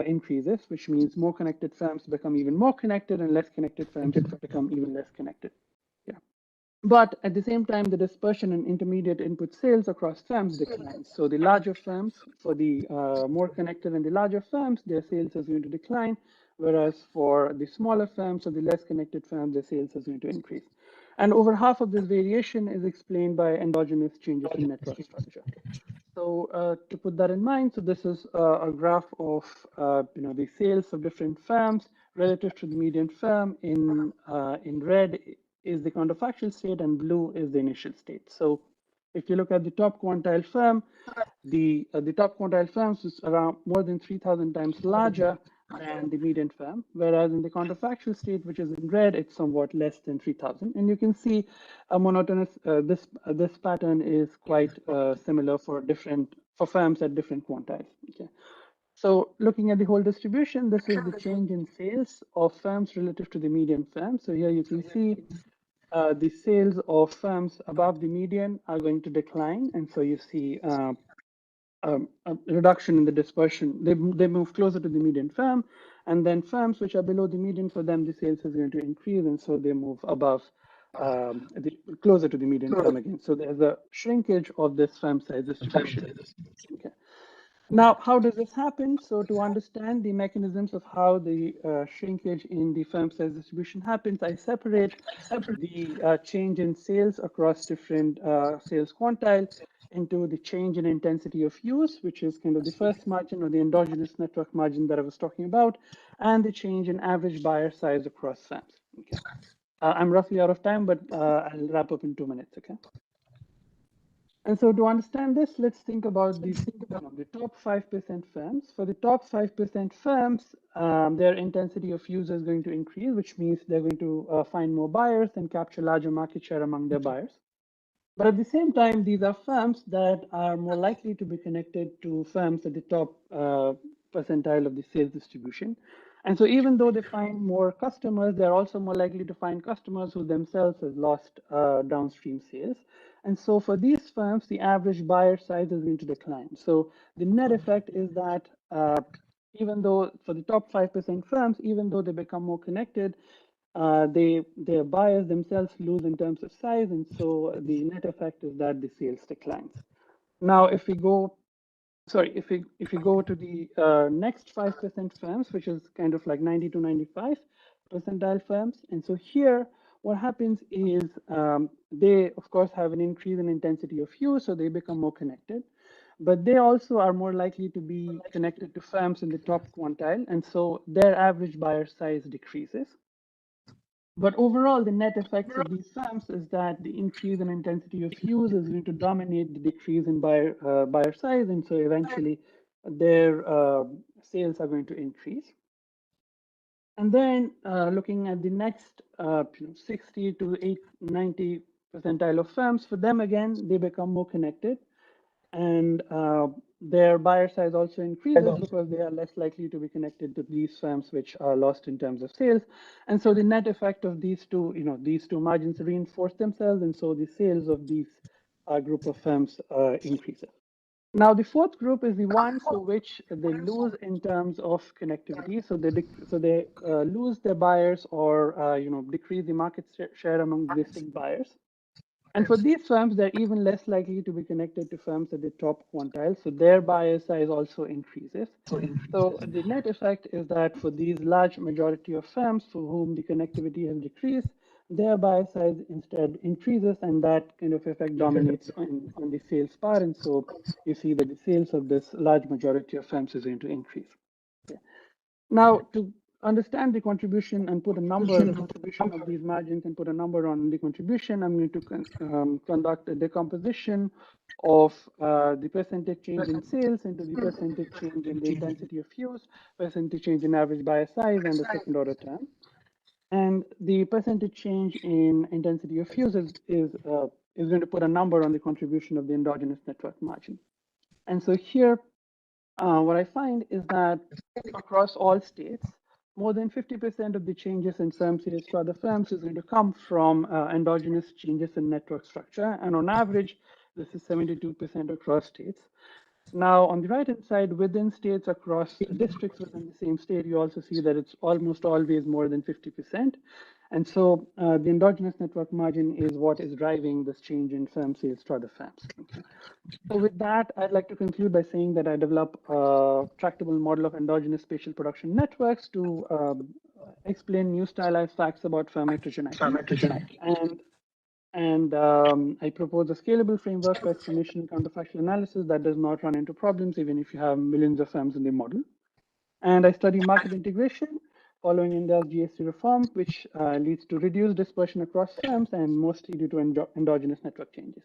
increases, which means more connected firms become even more connected and less connected firms become even less connected. But at the same time, the dispersion in intermediate input sales across firms declines. So the larger firms, for the more connected and the larger firms, their sales is going to decline, whereas for the smaller firms or the less connected firms, their sales is going to increase. And over half of this variation is explained by endogenous changes in network structure. So to put that in mind, so this is a graph of the sales of different firms relative to the median firm. In red is the counterfactual state, and blue is the initial state. So if you look at the top quantile firm, the top quantile firms is around more than 3,000 times larger than the median firm, whereas in the counterfactual state, which is in red, it's somewhat less than 3,000. And you can see a monotonous, this pattern is quite similar for firms at different quantiles. Okay. So looking at the whole distribution, this is the change in sales of firms relative to the median firm. So here you can see the sales of firms above the median are going to decline. And so you see a reduction in the dispersion. They move closer to the median firm, and then firms which are below the median, for them, the sales is going to increase, and so they move above, closer to the median firm again. So there's a shrinkage of this firm size distribution. Okay. Now, how does this happen? So to understand the mechanisms of how the shrinkage in the firm size distribution happens, I separate the change in sales across different sales quantile into the change in intensity of use, which is kind of the first margin or the endogenous network margin that I was talking about, and the change in average buyer size across firms. Okay. I'm roughly out of time, but I'll wrap up in 2 minutes. Okay. And so to understand this, let's think about the top 5% firms. For the top 5% firms, their intensity of use is going to increase, which means they're going to find more buyers and capture larger market share among their buyers. But at the same time, these are firms that are more likely to be connected to firms at the top percentile of the sales distribution. And so even though they find more customers, they're also more likely to find customers who themselves have lost downstream sales. And so for these firms, the average buyer size is going to decline. So the net effect is that even though for the top 5% firms, even though they become more connected, their buyers themselves lose in terms of size, and so the net effect is that the sales declines. Now, if we go to the next 5% firms, which is kind of like 90 to 95 percentile firms, and so here what happens is they of course have an increase in intensity of use, so they become more connected. But they also are more likely to be connected to firms in the top quintile, and so their average buyer size decreases. But overall, the net effects of these firms is that the increase in intensity of use is going to dominate the decrease in buyer size, and so eventually their sales are going to increase. And then looking at the next 60 to 90 percentile of firms, for them again, they become more connected, and their buyer size also increases because they are less likely to be connected to these firms which are lost in terms of sales. And so the net effect of these two, these two margins reinforce themselves, and so the sales of these group of firms increases. Now, the fourth group is the ones for which they lose in terms of connectivity. So they lose their buyers or decrease the market share among existing buyers. And for these firms, they're even less likely to be connected to firms at the top quintile. So their buyer size also increases. So the net effect is that for these large majority of firms for whom the connectivity has decreased, their buy size instead increases, and that kind of effect dominates on the sales part. And so you see that the sales of this large majority of firms is going to increase. Okay. Now, to understand the contribution and put a number, the contribution of these margins and put a number on the contribution, I'm going to conduct a decomposition of the percentage change in sales into the percentage change in the intensity of use, percentage change in average buyer size, and a second order term. And the percentage change in intensity of use is going to put a number on the contribution of the endogenous network margin. And so here, what I find is that across all states, more than 50% of the changes in firm sales to other firms is going to come from endogenous changes in network structure. And on average, this is 72% across states. Now, on the right-hand side, within states across districts within the same state, you also see that it's almost always more than 50%. And so the endogenous network margin is what is driving this change in firm sales to other firms. Okay. So with that, I'd like to conclude by saying that I develop a tractable model of endogenous spatial production networks to explain new stylized facts about firm heterogeneity. And I propose a scalable framework for explanation and counterfactual analysis that does not run into problems, even if you have millions of firms in the model. And I study market integration following India's GST reform, which leads to reduced dispersion across firms and mostly due to endogenous network changes.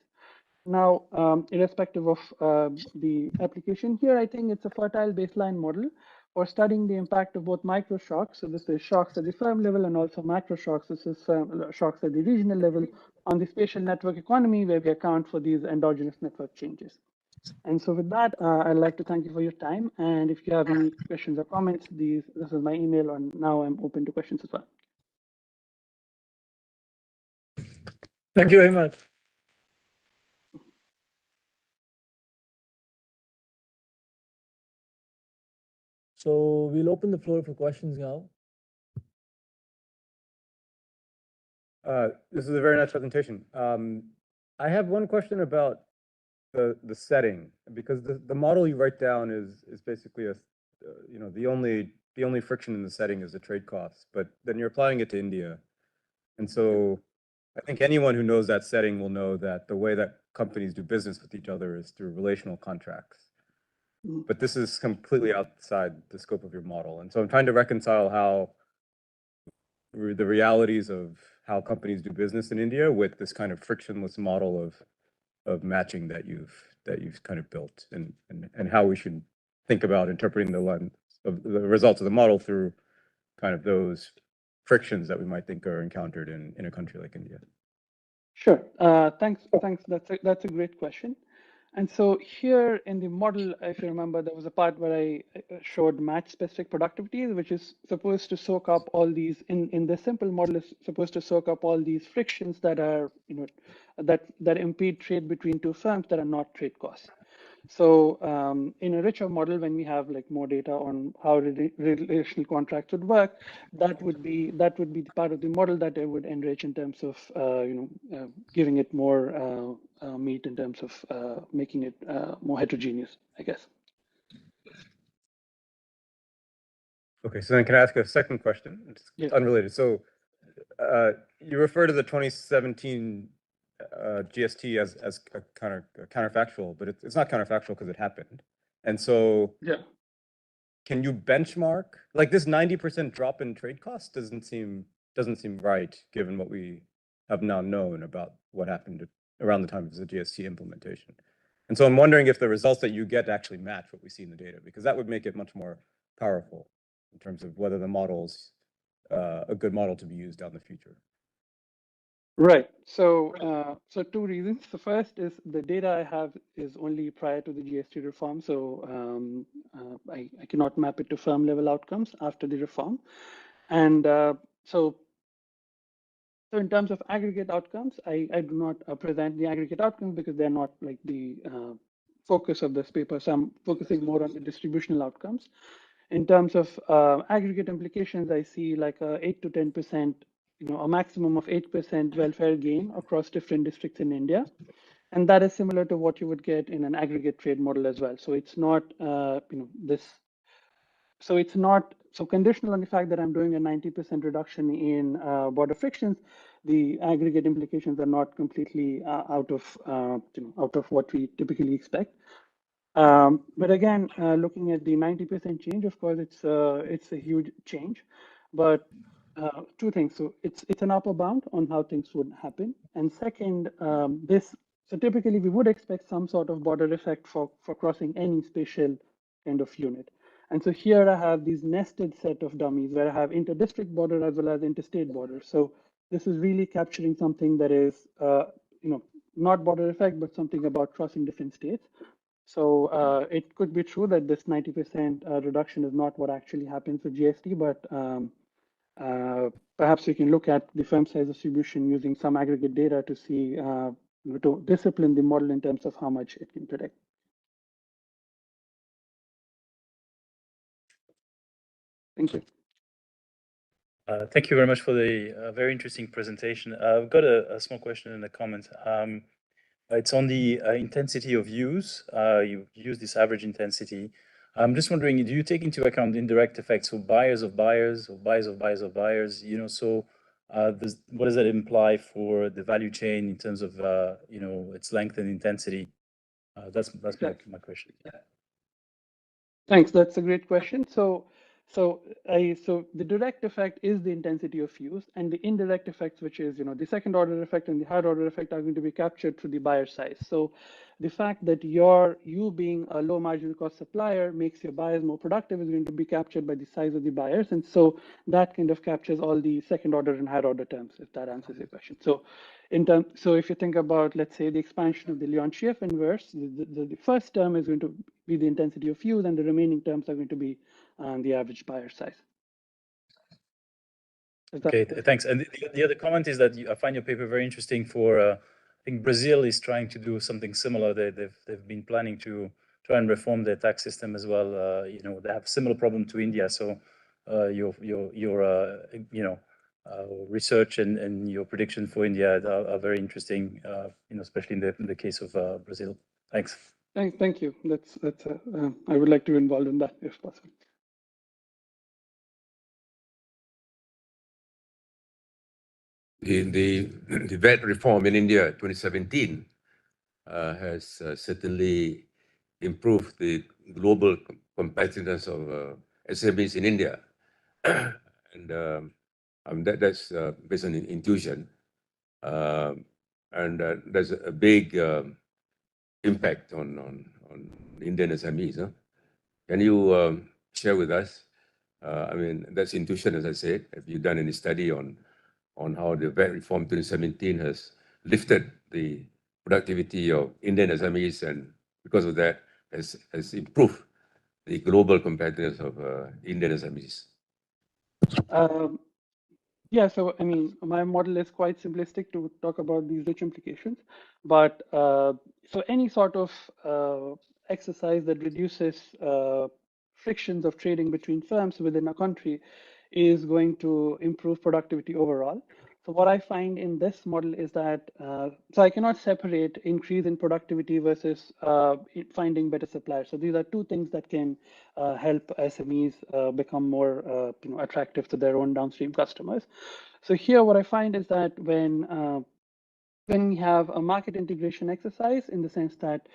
Now, irrespective of the application here, I think it's a fertile baseline model for studying the impact of both micro shocks. So this is shocks at the firm level, and also macro shocks. This is shocks at the regional level on the spatial network economy, where we account for these endogenous network changes. And so with that, I'd like to thank you for your time. And if you have any questions or comments, this is my email, and now I'm open to questions as well. Thank you very much. So we'll open the floor for questions now. This is a very nice presentation. I have one question about the setting, because the model you write down is basically the only friction in the setting is the trade costs, but then you're applying it to India, and so I think anyone who knows that setting will know that the way that companies do business with each other is through relational contracts. But this is completely outside the scope of your model, and so I'm trying to reconcile how the realities of how companies do business in India with this kind of frictionless model of matching that you've kind of built, and how we should think about interpreting the lens of the results of the model through kind of those frictions that we might think are encountered in a country like India. Sure. Thanks. That's a great question. And so here in the model, if you remember, there was a part where I showed match-specific productivities, which is supposed to soak up all these, in the simple model, is supposed to soak up all these frictions that are, that impede trade between two firms that are not trade costs. So in a richer model, when we have like more data on how relational contracts would work, that would be the part of the model that I would enrich in terms of giving it more meat in terms of making it more heterogeneous, I guess. Okay, so then can I ask a second question? It's unrelated. So you refer to the 2017 GST as a counterfactual, but it's not counterfactual because it happened. And so can you benchmark, like, this 90% drop in trade costs doesn't seem right, given what we have now known about what happened around the time of the GST implementation. And so I'm wondering if the results that you get actually match what we see in the data, because that would make it much more powerful in terms of whether the model's a good model to be used down the future. Right. So, so two reasons. The first is the data I have is only prior to the GST reform, so I cannot map it to firm level outcomes after the reform. And so in terms of aggregate outcomes, I do not present the aggregate outcomes because they're not like the focus of this paper. So I'm focusing more on the distributional outcomes. In terms of aggregate implications, I see like a 8 to 10%, a maximum of 8% welfare gain across different districts in India. And that is similar to what you would get in an aggregate trade model as well. So it's not, so it's not so conditional on the fact that I'm doing a 90% reduction in border frictions. the aggregate implications are not completely out of what we typically expect. But again, looking at the 90% change, of course, it's a huge change. But two things. So it's an upper bound on how things would happen. And second, so typically we would expect some sort of border effect for crossing any spatial kind of unit. And so here I have these nested set of dummies where I have inter-district border as well as interstate border. So this is really capturing something that is, not border effect, but something about crossing different states. So it could be true that this 90% reduction is not what actually happens with GST, but perhaps we can look at the firm size distribution using some aggregate data to see, to discipline the model in terms of how much it can predict. Thank you. Thank you very much for the very interesting presentation. I've got a small question in the comment. It's on the intensity of use. You use this average intensity. I'm just wondering, do you take into account indirect effects, so buyers of buyers, or buyers of buyers of buyers? So what does that imply for the value chain in terms of its length and intensity? That's my question. Thanks. That's a great question. So the direct effect is the intensity of use, and the indirect effects, which is the second order effect and the higher order effect, are going to be captured through the buyer size. So the fact that you being a low marginal cost supplier makes your buyers more productive is going to be captured by the size of the buyers, and so that kind of captures all the second order and higher order terms, if that answers your question. So if you think about, let's say, the expansion of the Leontief inverse, the first term is going to be the intensity of use, and the remaining terms are going to be the average buyer size. Okay, thanks. And the other comment is that I find your paper very interesting for, I think Brazil is trying to do something similar. They've been planning to try and reform their tax system as well. They have similar problem to India. So your research and your prediction for India are very interesting, especially in the case of Brazil. Thanks. Thank you. I would like to be involved in that if possible. The VAT reform in India 2017 has certainly improved the global competitiveness of SMEs in India. And that's based on intuition. And there's a big impact on Indian SMEs. Huh? Can you share with us? I mean, that's intuition, as I said. Have you done any study on how the VAT reform 2017 has lifted the productivity of Indian SMEs, and because of that has improved the global competitiveness of Indian SMEs? Yeah, so I mean, my model is quite simplistic to talk about these rich implications, but so any sort of exercise that reduces frictions of trading between firms within a country is going to improve productivity overall. So what I find in this model is that, so I cannot separate increase in productivity versus finding better suppliers. So these are two things that can help SMEs become more attractive to their own downstream customers. So here what I find is that when we have a market integration exercise, in the sense that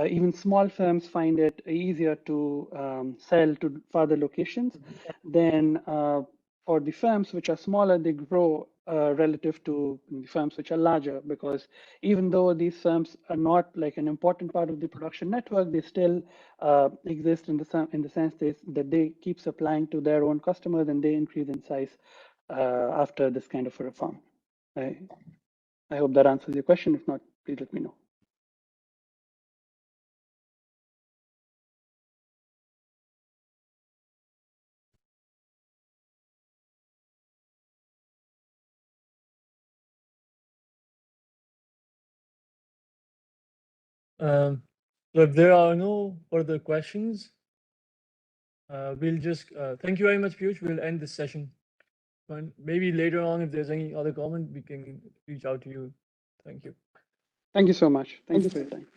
even small firms find it easier to sell to further locations, then for the firms which are smaller, they grow relative to the firms which are larger, because even though these firms are not like an important part of the production network, they still exist in the sense that they keep supplying to their own customers, and they increase in size after this kind of a reform. I hope that answers your question. If not, please let me know. So if there are no further questions, we'll just thank you very much, Piyush. We'll end this session. And maybe later on, if there's any other comment, we can reach out to you. Thank you. Thank you so much. Thank you for your time.